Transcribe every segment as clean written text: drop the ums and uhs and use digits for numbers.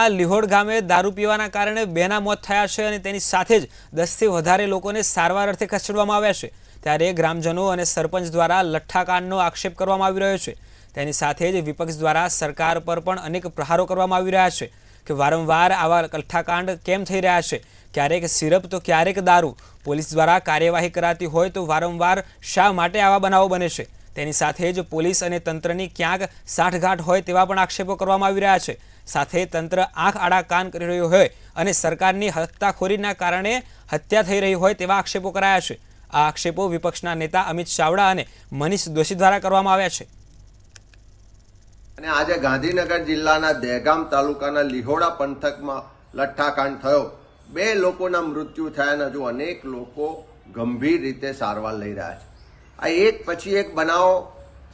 તાલુકાના લીહોડ ગામે દારૂ પીવાના કારણે બેના મોત થયા છે અને તેની સાથે જ 10 થી વધારે લોકોને સારવાર અર્થે ખસેડવામાં આવ્યા છે। ત્યારે ગ્રામજનો અને સરપંચ દ્વારા લઠ્ઠાકાંડનો આક્ષેપ કરવામાં આવી રહ્યો છે। તેની સાથે જ વિપક્ષ દ્વારા સરકાર પર પણ અનેક પ્રહારો કરવામાં આવી રહ્યા છે કે વારંવાર આવા લઠ્ઠાકાંડ કેમ થઈ રહ્યા છે, ક્યારેક સિરપ તો ક્યારેક દારૂ। પોલીસ દ્વારા કાર્યવાહી કરાતી હોય તો વારંવાર શા માટે આવા બનાવો બને છે? તેની સાથે જ પોલીસ અને તંત્રની ક્યાંક સાઠગાંઠ હોય તેવા પણ આક્ષેપો કરવામાં આવી રહ્યા છે। સાથે તંત્ર આંખ આડા કાન કરી રહ્યું હોય અને સરકારની હત્તાખોરીના કારણે હત્યા થઈ રહી હોય તેવા આક્ષેપો કરાયા છે। આ આક્ષેપો વિપક્ષના નેતા અમિત ચાવડા અને મનીષ દોશી દ્વારા કરવામાં આવ્યા છે। અને આજે ગાંધીનગર જિલ્લાના દહેગામ તાલુકાના લીહોડા પંથકમાં લઠ્ઠાકાંડ થયો। 2 લોકોના મૃત્યુ થયા અને હજુ અનેક લોકો ગંભીર રીતે સારવાર લઈ રહ્યા છે। આ એક પછી એક બનાવો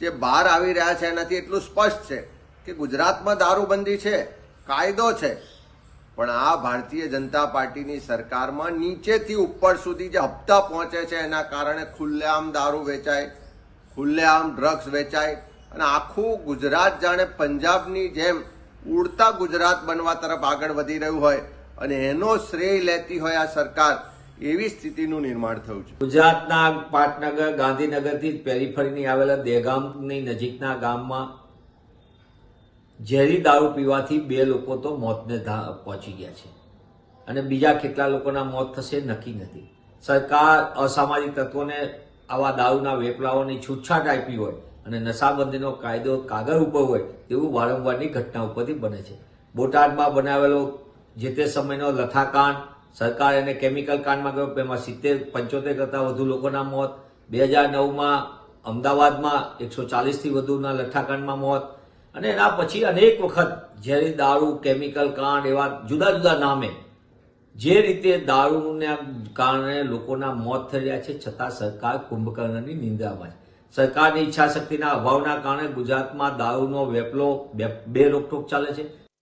જે બહાર આવી રહ્યા છે એનાથી એટલું સ્પષ્ટ છે કે ગુજરાતમાં દારૂબંધી છે, કાયદો છે, પણ આ ભારતીય જનતા પાર્ટીની સરકારમાં નીચેથી ઉપર સુધી જે હપ્તા પહોંચે છે એના કારણે ખુલ્લેઆમ દારૂ વેચાય, ખુલ્લેઆમ ડ્રગ્સ વેચાય અને આખું ગુજરાત જાણે પંજાબની જેમ ઉડતા ગુજરાત બનવા તરફ આગળ વધી રહ્યું હોય અને એનો શ્રેય લેતી હોય આ સરકાર, એવી સ્થિતિનું નિર્માણ થયું છે। ગુજરાતના પાટનગર ગાંધીનગરથી પેરીફરીની આવેલા દહેગામની નજીકના ગામમાં ઝેરી દારૂ પીવાથી 2 લોકો તો મોતને પહોંચી ગયા છે અને બીજા કેટલા લોકોના મોત થશે નક્કી નથી। સરકાર અસામાજિક તત્વોને આવા દારૂના વેપલાઓની છૂટછાટ આપી હોય અને નશાબંધીનો કાયદો કાગળ ઉપર હોય તેવું વારંવારની ઘટના ઉપરથી બને છે। બોટાદમાં બનાવેલો જે તે સમયનો લઠ્ઠાકાંડ, સરકાર એને કેમિકલ કાંડમાં ગયો, એમાં 75 કરતાં વધુ લોકોના મોત। 2009માં અમદાવાદમાં 140થી વધુના લઠ્ઠાકાંડમાં મોત અને એના પછી અનેક વખત ઝેરી દારૂ, કેમિકલ કાંડ, એવા જુદા જુદા નામે જે રીતે દારૂના કારણે લોકોના મોત થઈ રહ્યા છે, છતાં સરકાર કુંભકર્ણની નિંદ્રામાં છે। સરકારની ઈચ્છાશક્તિના અભાવના કારણે ગુજરાતમાં દારૂનો વેપલો બે રોકટોક ચાલે છે।